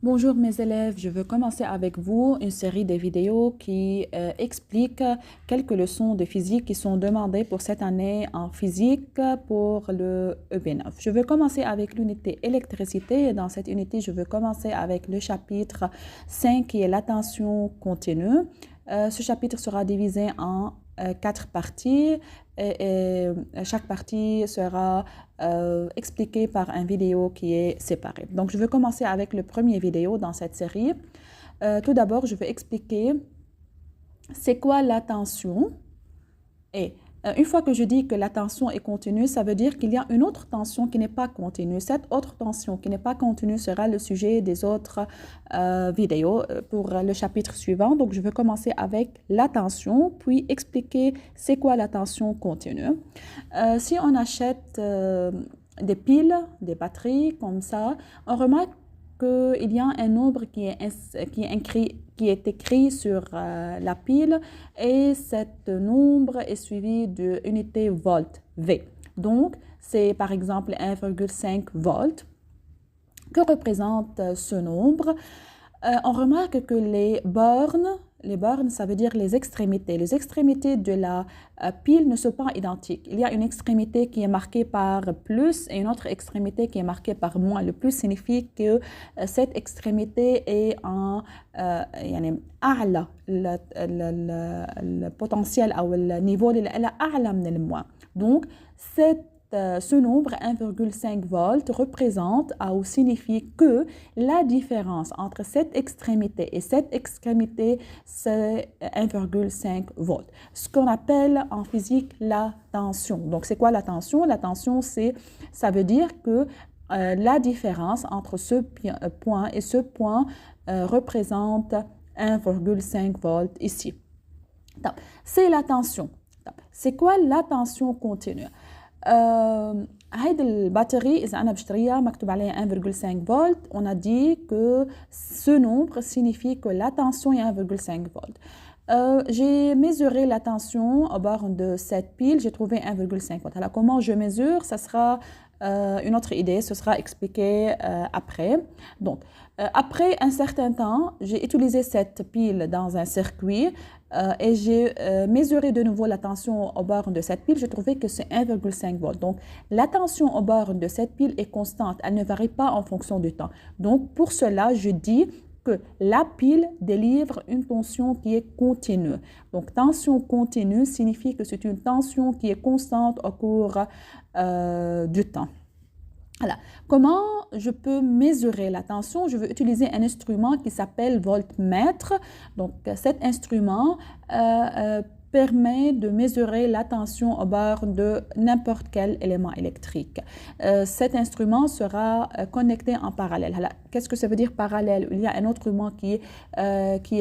Bonjour mes élèves, je veux commencer avec vous une série de vidéos qui expliquent quelques leçons de physique qui sont demandées pour cette année en physique pour le EB9. Je veux commencer avec l'unité électricité et dans cette unité, je veux commencer avec le chapitre 5 qui est l'attention continue. Ce chapitre sera divisé en quatre parties et chaque partie sera expliquée par une vidéo qui est séparée. Donc, je vais commencer avec le premier vidéo dans cette série. Tout d'abord, je vais expliquer c'est quoi la tension et une fois que je dis que la tension est continue, ça veut dire qu'il y a une autre tension qui n'est pas continue. Cette autre tension qui n'est pas continue sera le sujet des autres vidéos pour le chapitre suivant. Donc, je vais commencer avec la tension, puis expliquer c'est quoi la tension continue. Si on achète des piles, des batteries comme ça, on remarque qu'il y a un nombre qui est écrit sur la pile et cet nombre est suivi de l'unité volt, V. Donc, c'est par exemple 1,5 volt. Que représente ce nombre? On remarque que les bornes, ça veut dire les extrémités. Les extrémités de la pile ne sont pas identiques. Il y a une extrémité qui est marquée par plus et une autre extrémité qui est marquée par moins. Le plus signifie que cette extrémité est en أعلى le potentiel ou le niveau أعلى من الموان. Donc, ce nombre 1,5 volts représente ou signifie que la différence entre cette extrémité et cette extrémité, c'est 1,5 volts. Ce qu'on appelle en physique la tension. Donc, c'est quoi la tension? La tension, ça veut dire que la différence entre ce point et ce point représente 1,5 volts ici. C'est la tension. C'est quoi la tension continue? هيدي الباتري إذا أنا بشتريها مكتوب عليها 1,5 volts, on a dit que ce nombre signifie que la tension est 1,5 volts. J'ai mesuré la tension au bord de cette pile, j'ai trouvé 1,5 volts. Alors comment je mesure? Ça sera une autre idée, ce sera expliqué après. Donc, après un certain temps, j'ai utilisé cette pile dans un circuit et j'ai mesuré de nouveau la tension au bord de cette pile. J'ai trouvé que c'est 1,5 volts. Donc, la tension au bord de cette pile est constante. Elle ne varie pas en fonction du temps. Donc, pour cela, je dis que la pile délivre une tension qui est continue. Donc, tension continue signifie que c'est une tension qui est constante au cours du temps. Voilà. Comment je peux mesurer la tension? Je vais utiliser un instrument qui s'appelle voltmètre. Donc, cet instrument permet de mesurer la tension au bord de n'importe quel élément électrique. Cet instrument sera connecté en parallèle. Qu'est-ce que ça veut dire parallèle? Il y a un autre instrument qui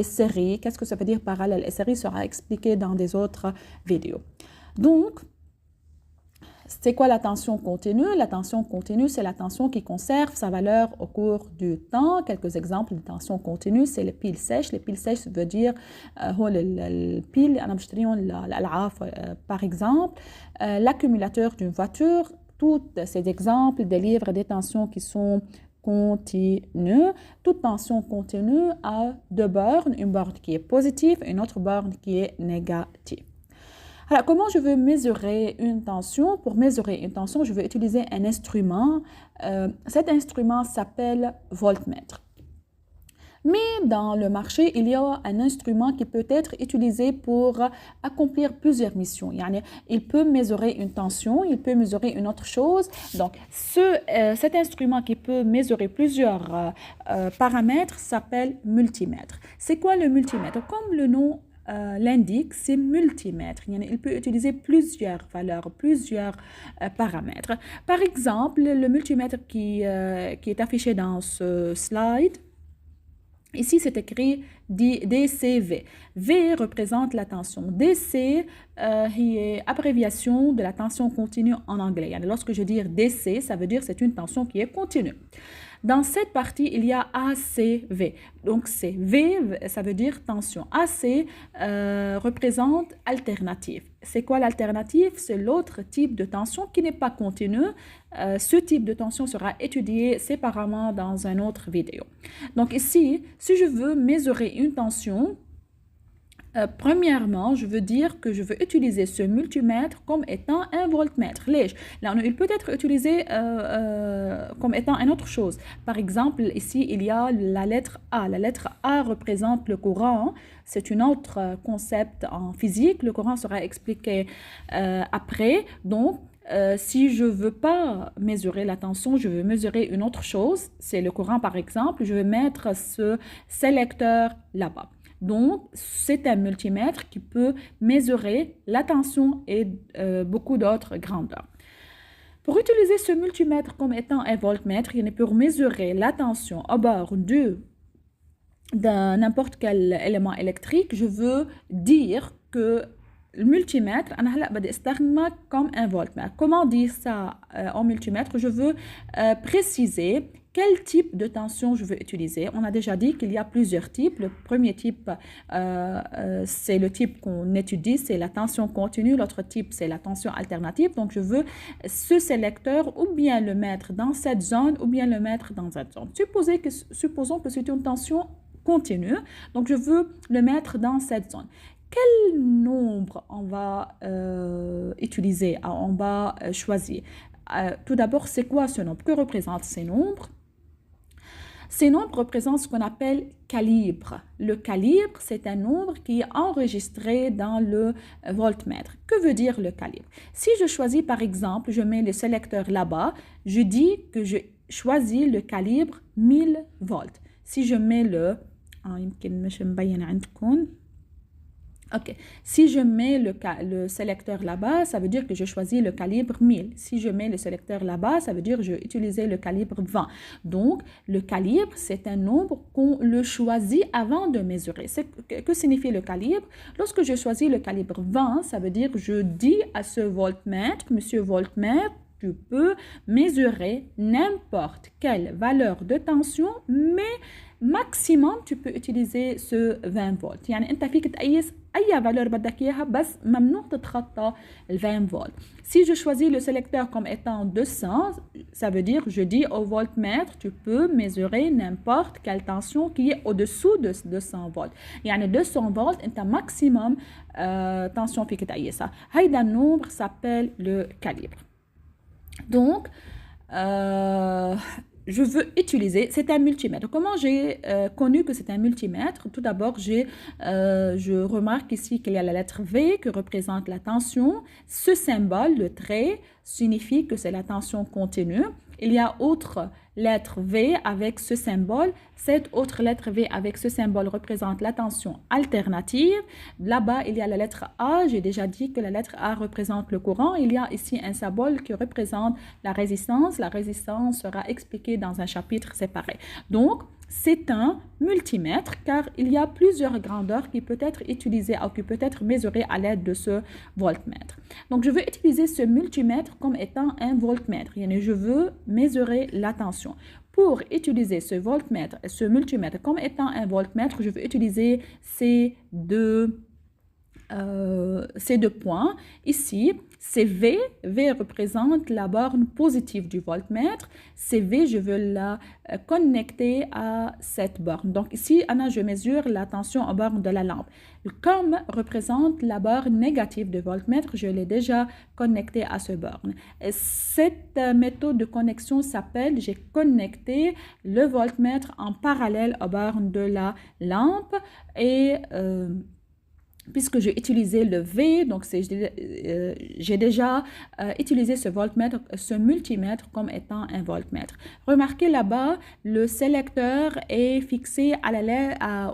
est série. Qu'est-ce que ça veut dire parallèle? Et série sera expliqué dans des autres vidéos. Donc, c'est quoi la tension continue? La tension continue, c'est la tension qui conserve sa valeur au cours du temps. Quelques exemples de tension continue, c'est les piles sèches. Les piles sèches veut dire par exemple, l'accumulateur d'une voiture. Tous ces exemples délivrent des tensions qui sont continues. Toute tension continue a deux bornes, une borne qui est positive et une autre borne qui est négative. Alors, comment je veux mesurer une tension? Pour mesurer une tension, je vais utiliser un instrument. Cet instrument s'appelle voltmètre. Mais dans le marché, il y a un instrument qui peut être utilisé pour accomplir plusieurs missions. Il peut mesurer une tension, il peut mesurer une autre chose. Donc, cet instrument qui peut mesurer plusieurs paramètres s'appelle multimètre. C'est quoi le multimètre? Comme le nom l'indique, c'est multimètre. Il peut utiliser plusieurs valeurs, plusieurs paramètres. Par exemple, le multimètre qui est affiché dans ce slide, ici, c'est écrit DCV. V représente la tension. DC est abréviation de la tension continue en anglais. Lorsque je dis DC, ça veut dire que c'est une tension qui est continue. Dans cette partie, il y a ACV. Donc, c'est V, ça veut dire tension. AC représente alternative. C'est quoi l'alternative? C'est l'autre type de tension qui n'est pas continue. Ce type de tension sera étudié séparément dans une autre vidéo. Donc ici, si je veux mesurer une tension, premièrement, je veux dire que je veux utiliser ce multimètre comme étant un voltmètre. Lège. Là, il peut être utilisé comme étant une autre chose. Par exemple, ici, il y a la lettre A. La lettre A représente le courant. C'est un autre concept en physique. Le courant sera expliqué après. Donc, si je ne veux pas mesurer la tension, je veux mesurer une autre chose. C'est le courant, par exemple. Je vais mettre ce sélecteur là-bas. Donc, c'est un multimètre qui peut mesurer la tension et beaucoup d'autres grandeurs. Pour utiliser ce multimètre comme étant un voltmètre, il est pour mesurer la tension à bord d'un n'importe quel élément électrique. Je veux dire que le multimètre, أنا هلا بدي استخدمه comme un voltmètre. Comment dire ça en multimètre? Je veux préciser quel type de tension je veux utiliser. On a déjà dit qu'il y a plusieurs types. Le premier type, c'est le type qu'on étudie, c'est la tension continue. L'autre type, c'est la tension alternative. Donc, je veux ce sélecteur ou bien le mettre dans cette zone ou bien le mettre dans cette zone. Supposons que c'est une tension continue. Donc, je veux le mettre dans cette zone. Quel nombre on va utiliser, on va choisir? Tout d'abord, c'est quoi ce nombre? Que représentent ces nombres? Ces nombres représentent ce qu'on appelle calibre. Le calibre, c'est un nombre qui est enregistré dans le voltmètre. Que veut dire le calibre? Si je choisis par exemple, je mets le sélecteur là-bas, je dis que je choisis le calibre 1000 volts. Si je mets Ok. Si je mets le sélecteur là-bas, ça veut dire que je choisis le calibre 1000. Si je mets le sélecteur là-bas, ça veut dire que je vais utiliser le calibre 20. Donc, le calibre, c'est un nombre qu'on le choisit avant de mesurer. Que signifie le calibre? Lorsque je choisis le calibre 20, ça veut dire que je dis à ce voltmètre, monsieur voltmètre, tu peux mesurer n'importe quelle valeur de tension, mais maximum tu peux utiliser ce 20 volts. يعني انت فيك تقيس اي valeur بدك اياها بس ممنوع تتخطى ال 20 volts. Si je choisis le sélecteur comme étant 200, ça veut dire je dis au voltmètre tu peux mesurer n'importe quelle tension qui est au-dessous de 200 volts. يعني 200 volts انت maximum tension فيك تقيسها. هيدا النومbre s'appelle le calibre. Donc, je veux utiliser, c'est un multimètre. Comment j'ai connu que c'est un multimètre? Tout d'abord, je remarque ici qu'il y a la lettre V qui représente la tension. Ce symbole, le trait, signifie que c'est la tension continue. Il y a autre lettre V avec ce symbole. Cette autre lettre V avec ce symbole représente la tension alternative. Là-bas, il y a la lettre A. J'ai déjà dit que la lettre A représente le courant. Il y a ici un symbole qui représente la résistance. La résistance sera expliquée dans un chapitre séparé. Donc, c'est un multimètre car il y a plusieurs grandeurs qui peuvent être utilisées ou qui peuvent être mesurées à l'aide de ce voltmètre. Donc, je veux utiliser ce multimètre comme étant un voltmètre. Je veux mesurer la tension. Pour utiliser ce voltmètre, ce multimètre comme étant un voltmètre, je veux utiliser ces deux points. Ici, c'est V. V représente la borne positive du voltmètre. C'est V, je veux la connecter à cette borne. Donc ici, je mesure la tension en borne de la lampe. Comme représente la borne négative du voltmètre, je l'ai déjà connecté à ce borne. Cette méthode de connexion s'appelle, j'ai connecté le voltmètre en parallèle aux bornes de la lampe et puisque j'ai utilisé le V, donc j'ai déjà utilisé ce voltmètre, ce multimètre comme étant un voltmètre. Remarquez là-bas, le sélecteur est fixé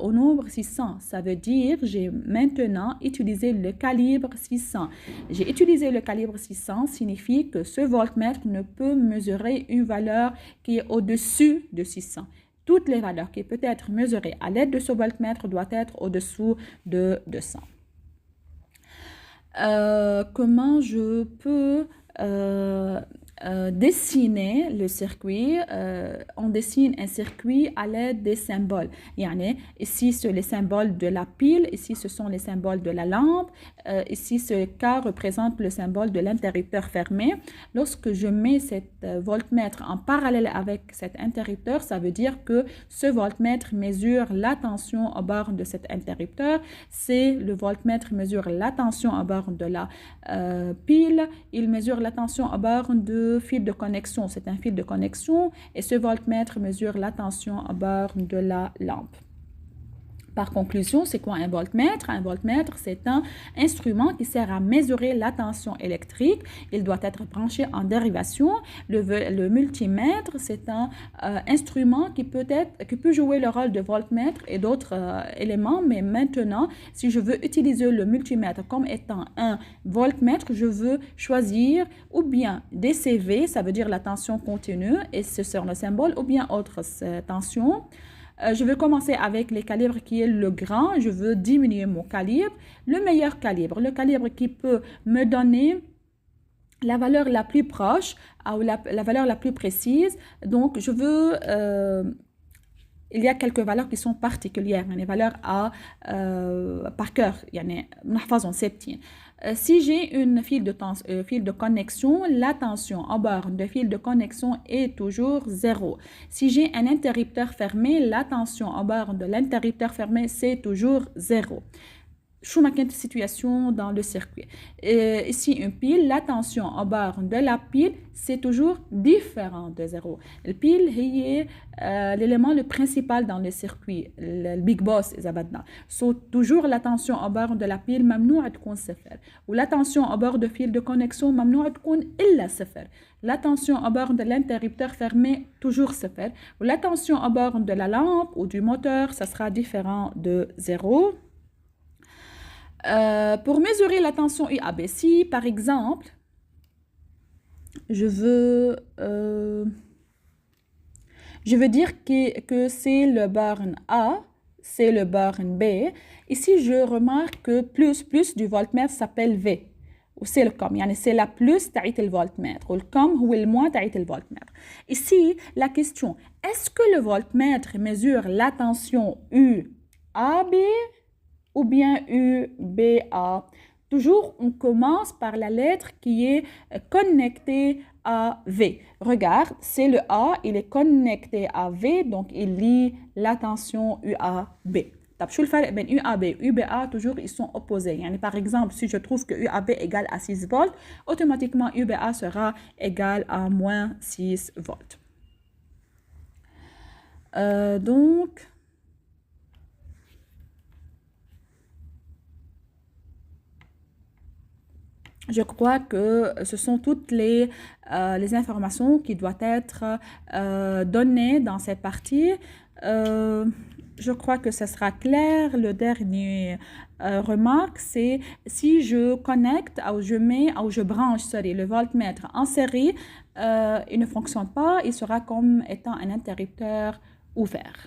au nombre 600. Ça veut dire que j'ai maintenant utilisé le calibre 600. J'ai utilisé le calibre 600, signifie que ce voltmètre ne peut mesurer une valeur qui est au-dessus de 600. Toutes les valeurs qui peuvent être mesurées à l'aide de ce voltmètre doivent être au-dessous de 200. Comment je peux dessiner le circuit, on dessine un circuit à l'aide des symboles. Yani, ici, c'est les symboles de la pile, ici, ce sont les symboles de la lampe, ici, ce cas représente le symbole de l'interrupteur fermé. Lorsque je mets cette voltmètre en parallèle avec cet interrupteur, ça veut dire que ce voltmètre mesure la tension aux bornes de cet interrupteur. C'est le voltmètre mesure la tension aux bornes de la pile. Il mesure la tension aux bornes de fil de connexion. C'est un fil de connexion et ce voltmètre mesure la tension aux bornes de la lampe. Par conclusion, c'est quoi un voltmètre? Un voltmètre, c'est un instrument qui sert à mesurer la tension électrique. Il doit être branché en dérivation. Le multimètre, c'est un instrument qui peut jouer le rôle de voltmètre et d'autres éléments. Mais maintenant, si je veux utiliser le multimètre comme étant un voltmètre, je veux choisir ou bien DCV, ça veut dire la tension continue, et ce sera le symbole, ou bien autre tension. Je vais commencer avec les calibres qui est le grand. Je veux diminuer mon calibre. Le meilleur calibre, le calibre qui peut me donner la valeur la plus proche ou la valeur la plus précise. Donc, je veux... il y a quelques valeurs qui sont particulières, les valeurs par cœur, si j'ai une fil de connexion, la tension en borne de fil de connexion est toujours 0. Si j'ai un interrupteur fermé, la tension en borne de l'interrupteur fermé, c'est toujours 0. شو ما كانت situation dans le circuit. Ici, une pile, la tension en borne de la pile, c'est toujours différent de 0. La pile est l'élément le principal dans le circuit, le big boss, toujours la tension en borne de la pile, ممنوع تكون صفر. Ou la tension en borne de fil de connexion, ممنوع تكون إلا صفر. La tension en borne de l'interrupteur fermé, toujours صفر. Ou la tension en borne de la lampe ou du moteur, ça sera différent de 0. Pour mesurer la tension UAB, si par exemple, je veux dire que c'est le borne A, c'est le borne B. Ici, je remarque que plus du voltmètre s'appelle V. Ou c'est le com, c'est la plus taït le voltmètre. Ou le com ou le moins taït le voltmètre. Ici, la question, est-ce que le voltmètre mesure la tension UAB ou bien UBA. Toujours, on commence par la lettre qui est connectée à V. Regarde, c'est le A, il est connecté à V, donc il lit la tension UAB. شو الفرق بين UAB et UBA? Toujours, ils sont opposés. Par exemple, si je trouve que UAB égale à 6 volts, automatiquement UBA sera égal à moins 6 volts. Donc... je crois que ce sont toutes les informations qui doivent être données dans cette partie. Je crois que ce sera clair. Le dernier remarque, c'est si je connecte ou je mets ou je branche le voltmètre en série, il ne fonctionne pas. Il sera comme étant un interrupteur ouvert.